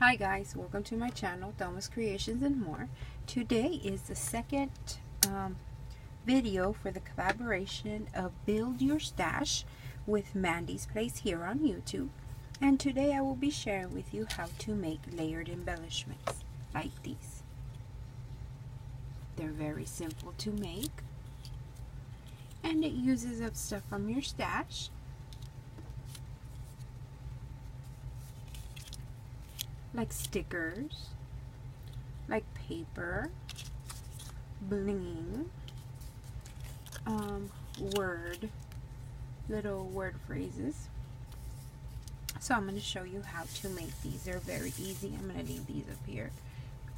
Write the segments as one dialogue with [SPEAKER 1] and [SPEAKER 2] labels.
[SPEAKER 1] Hi guys, welcome to my channel, Thelma's Creations and More. Today is the second video for the collaboration of Build Your Stash with Mandie's Place here on YouTube. And today I will be sharing with you how to make layered embellishments like these. They're very simple to make and it uses up stuff from your stash. Like stickers, like paper, bling, little word phrases. So I'm going to show you how to make these. They're very easy. I'm going to leave these up here.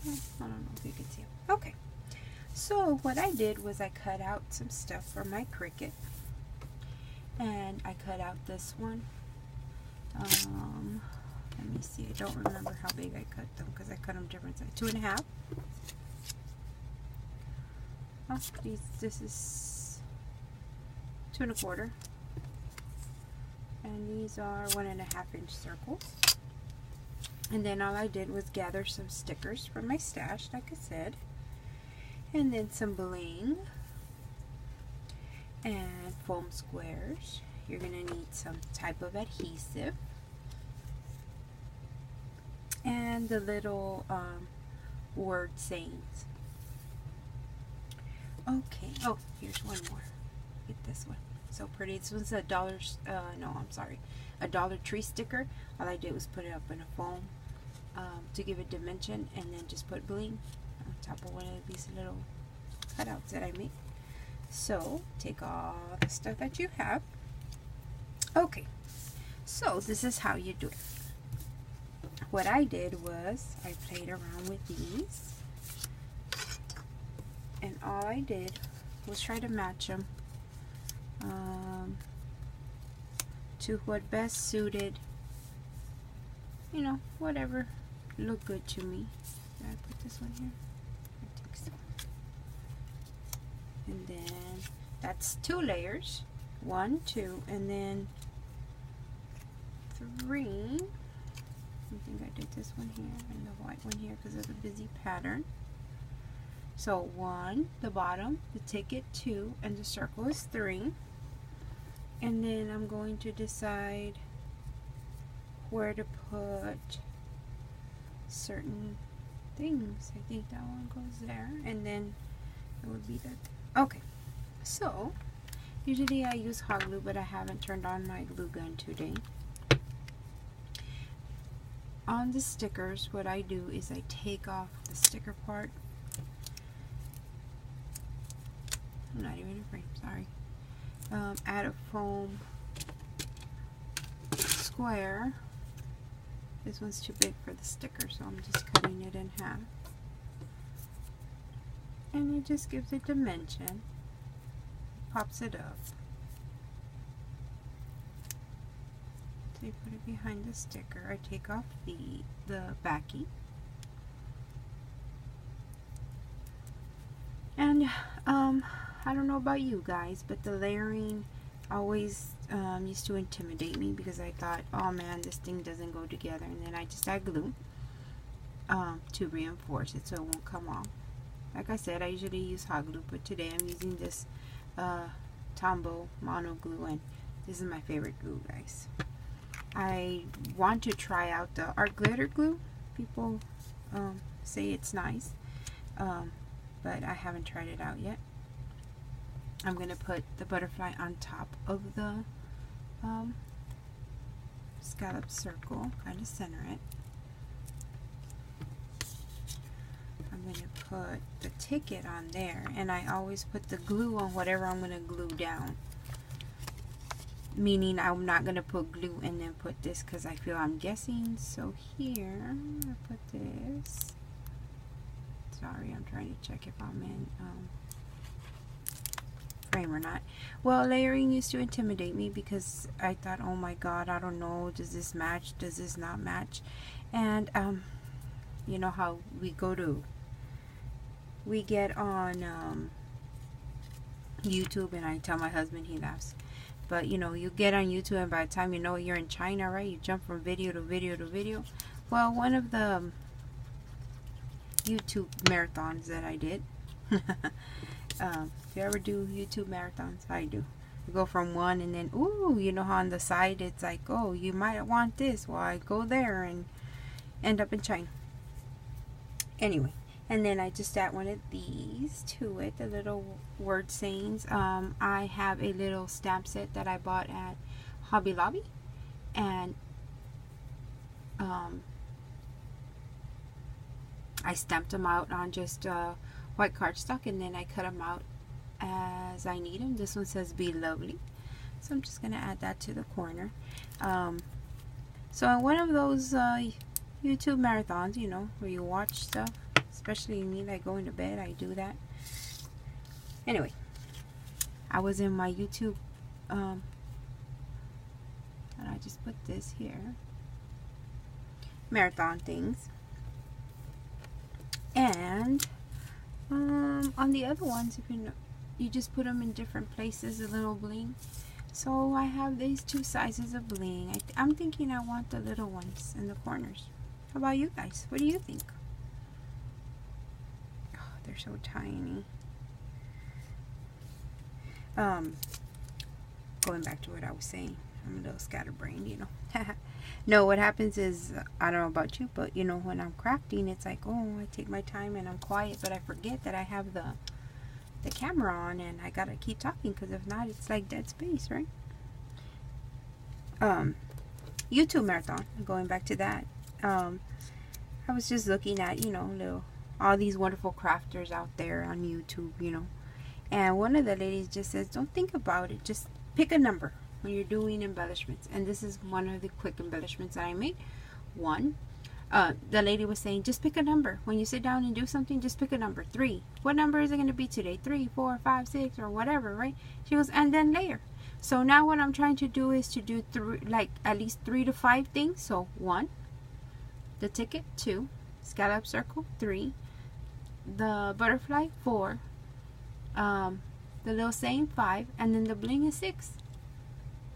[SPEAKER 1] I don't know if you can see them. Okay. So what I did was I cut out some stuff for my Cricut. And I cut out this one. Let me see. I don't remember how big I cut them because I cut them different sizes. 2.5. Oh, this is 2.25. And these are 1.5-inch circles. And then all I did was gather some stickers from my stash, like I said. And then some bling. And foam squares. You're going to need some type of adhesive. And the little word sayings. Okay. Oh, here's one more. Get this one. So pretty. This one's a Dollar Tree sticker. All I did was put it up in a foam to give it dimension, and then just put bling on top of one of these little cutouts that I made. So take all the stuff that you have. Okay. So this is how you do it. What I did was I played around with these, and all I did was try to match them to what best suited, you know, whatever looked good to me. Did I put this one here? I think so. And then that's 2 layers, 1, 2, and then 3. I think I did this one here and the white one here because of the busy pattern. So 1, the bottom, the ticket 2, and the circle is 3. And then I'm going to decide where to put certain things. I think that one goes there, and then it would be the okay. So usually I use hot glue, but I haven't turned on my glue gun today. On the stickers, what I do is I take off the sticker part. I'm not even in frame, sorry. Add a foam square. This one's too big for the sticker, so I'm just cutting it in half. And it just gives it dimension. Pops it up. So you put it behind the sticker. I take off the backing. And I don't know about you guys, but the layering always used to intimidate me because I thought, oh man, this thing doesn't go together. And then I just add glue to reinforce it so it won't come off. Like I said, I usually use hot glue, but today I'm using this Tombow mono glue, and this is my favorite glue, guys. I want to try out the art glitter glue. People say it's nice, but I haven't tried it out yet. I'm going to put the butterfly on top of the scallop circle, kind of center it. I'm going to put the ticket on there, and I always put the glue on whatever I'm going to glue down. Meaning I'm not going to put glue and then put this because I feel I'm guessing. So here, I put this. Sorry, I'm trying to check if I'm in frame or not. Well, layering used to intimidate me because I thought, oh my god, I don't know, does this match, does this not match? And you know how we get on YouTube, and I tell my husband, he laughs. But you know, you get on YouTube and by the time you know you're in China, right? You jump from video to video to video. Well, one of the YouTube marathons that I did. If you ever do YouTube marathons, I do. You go from one and then, ooh, you know how on the side it's like, oh, you might want this. Well, I go there and end up in China. Anyway, and then I just add one of these to it, the little word sayings. I have a little stamp set that I bought at Hobby Lobby, and I stamped them out on just white cardstock, and then I cut them out as I need them. This one says "Be Lovely," so I'm just gonna add that to the corner. So in one of those YouTube marathons, you know, where you watch stuff, especially me, like going to bed, I do that. Anyway, I was in my YouTube, and I just put this here, marathon things. And on the other ones, if you know, you just put them in different places, a little bling. So I have these two sizes of bling. I'm thinking I want the little ones in the corners. How about you guys? What do you think? Oh, they're so tiny. Going back to what I was saying, I'm a little scatterbrained, you know. No, what happens is, I don't know about you, but you know, when I'm crafting, it's like, oh, I take my time and I'm quiet, but I forget that I have the camera on and I gotta keep talking, because if not, it's like dead space, right? YouTube marathon, going back to that, I was just looking at, you know, all these wonderful crafters out there on YouTube, you know, and one of the ladies just says, don't think about it, just pick a number when you're doing embellishments. And this is one of the quick embellishments that I made. One, the lady was saying, just pick a number when you sit down and do something. Just pick a number. 3. What number is it going to be today? 3, 4, 5, 6, or whatever, right? She goes, and then layer. So now what I'm trying to do is to do like at least 3 to 5 things. So 1, the ticket. 2, scallop circle. 3, the butterfly. 4, the little saying. 5, and then the bling is 6.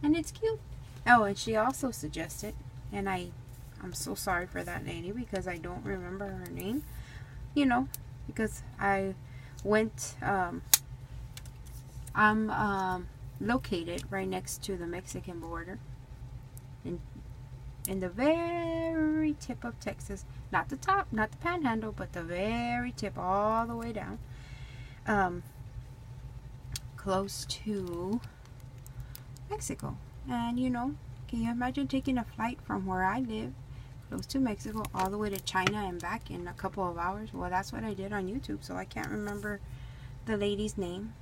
[SPEAKER 1] And it's cute. Oh, and she also suggested, and I'm so sorry for that lady because I don't remember her name, you know, because I went, I'm located right next to the Mexican border in the very tip of Texas, not the top, not the panhandle, but the very tip all the way down, close to Mexico. And you know, can you imagine taking a flight from where I live close to Mexico all the way to China and back in a couple of hours? Well, that's what I did on YouTube, so I can't remember the lady's name,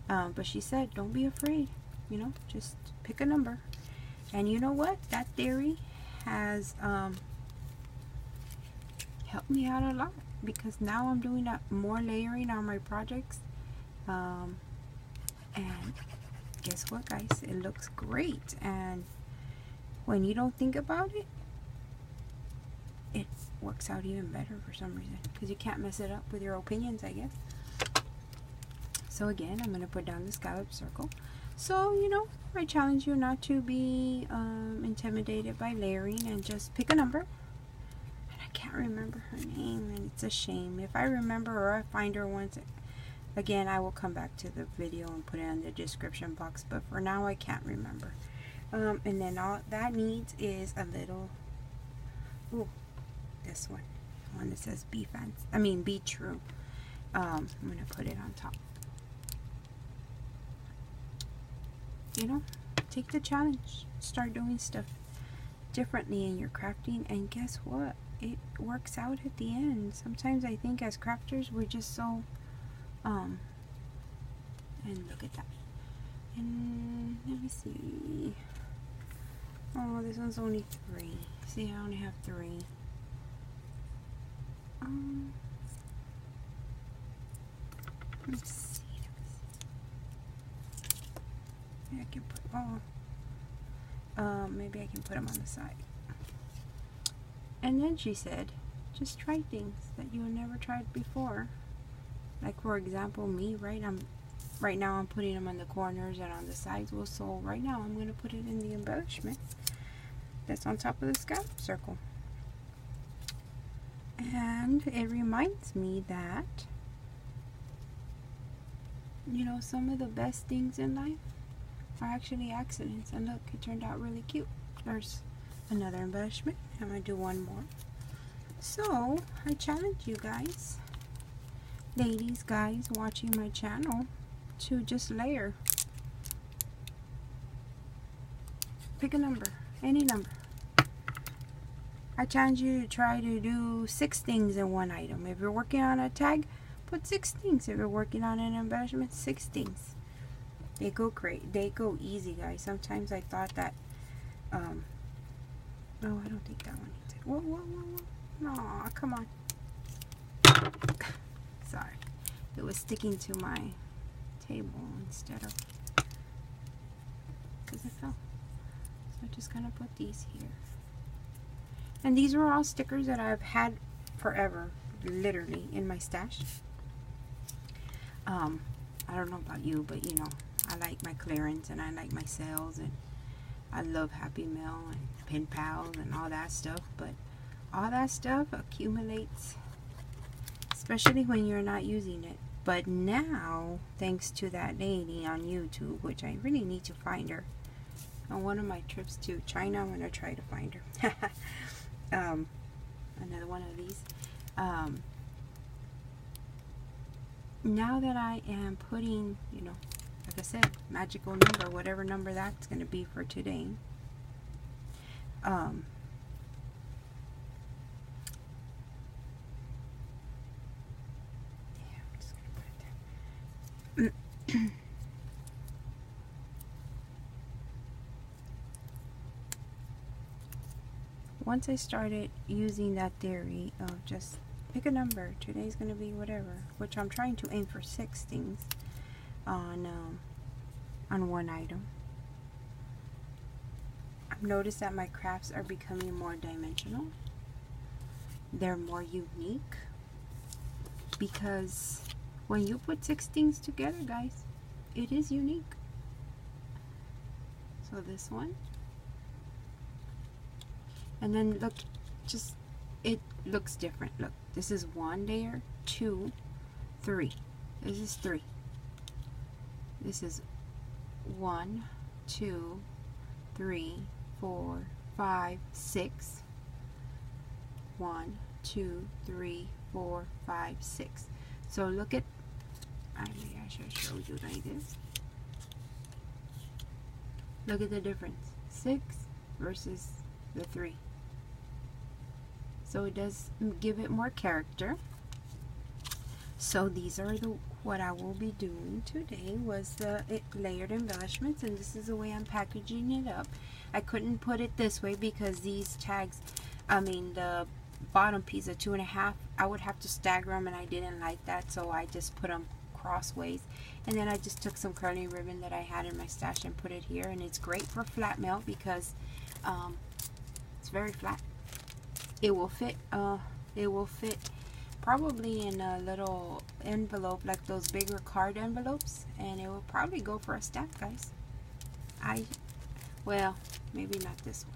[SPEAKER 1] but she said, don't be afraid, you know, just pick a number. And you know what, that theory has helped me out a lot, because now I'm doing more layering on my projects, and guess what, guys, it looks great. And when you don't think about it, it works out even better for some reason, because you can't mess it up with your opinions, I guess. So again, I'm going to put down the scallop circle. So, you know, I challenge you not to be intimidated by layering, and just pick a number. And I can't remember her name, and it's a shame. If I remember, or I find her once, again, I will come back to the video and put it in the description box, but for now I can't remember. And then all that needs is a little, ooh, this one that says be true. I'm gonna put it on top. You know, take the challenge, start doing stuff differently in your crafting, and guess what, it works out at the end. Sometimes I think as crafters we're just so and look at that. And let me see. Oh, this one's only 3. See, I only have 3. Let's see. Maybe I can put, maybe I can put them on the side. And then she said, just try things that you never tried before. Like, for example, me, right? I'm Right now I'm putting them on the corners and on the sides. Well, so right now I'm going to put it in the embellishment that's on top of the scallop circle. And it reminds me that, you know, some of the best things in life are actually accidents. And look, it turned out really cute. There's another embellishment. I'm going to do one more. So I challenge you guys, ladies, guys watching my channel, to just layer. Pick a number, any number. I challenge you to try to do 6 things in one item. If you're working on a tag, put 6 things. If you're working on an embellishment, 6 things. They go great. They go easy, guys. Sometimes I thought that, no, I don't think that one needs it. Whoa, whoa, whoa, whoa. Aw, come on. Sorry. It was sticking to my table instead of, because it fell. So I'm just going to put these here. And these are all stickers that I've had forever, literally, in my stash. I don't know about you, but you know, I like my clearance and I like my sales, and I love Happy Mail and Pen Pals and all that stuff. But all that stuff accumulates, especially when you're not using it. But now, thanks to that lady on YouTube, which I really need to find her. On one of my trips to China, I'm going to try to find her. Another one of these. Now that I am putting, you know, like I said, magical number, whatever number that's going to be for today. I'm just going to put it there. Once I started using that theory of just pick a number, today's going to be whatever, which I'm trying to aim for 6 things on one item. I've noticed that my crafts are becoming more dimensional. They're more unique, because when you put 6 things together, guys, it is unique. So this one. And then look, just, it looks different. Look, this is 1 layer, 2, 3. This is 3. This is 1, 2, 3, 4, 5, 6. 1, 2, 3, 4, 5, 6. So look at, maybe I should show you like this. Look at the difference. 6 versus the 3. So it does give it more character. So these are what I will be doing today, was the layered embellishments, and this is the way I'm packaging it up. I couldn't put it this way because these tags, I mean the bottom piece of 2.5, I would have to stagger them, and I didn't like that, so I just put them crossways. And then I just took some curling ribbon that I had in my stash and put it here, and it's great for flat mail because it's very flat. It will fit probably in a little envelope, like those bigger card envelopes, and it will probably go for a stamp, guys. Well, maybe not this one.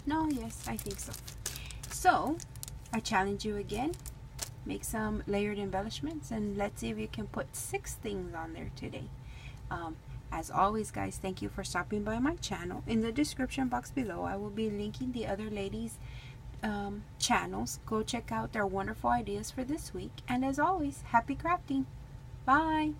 [SPEAKER 1] No, yes, I think so. So I challenge you again, make some layered embellishments, and let's see if you can put 6 things on there today. As always, guys, thank you for stopping by my channel. In the description box below, I will be linking the other ladies' channels. Go check out their wonderful ideas for this week. And as always, happy crafting. Bye.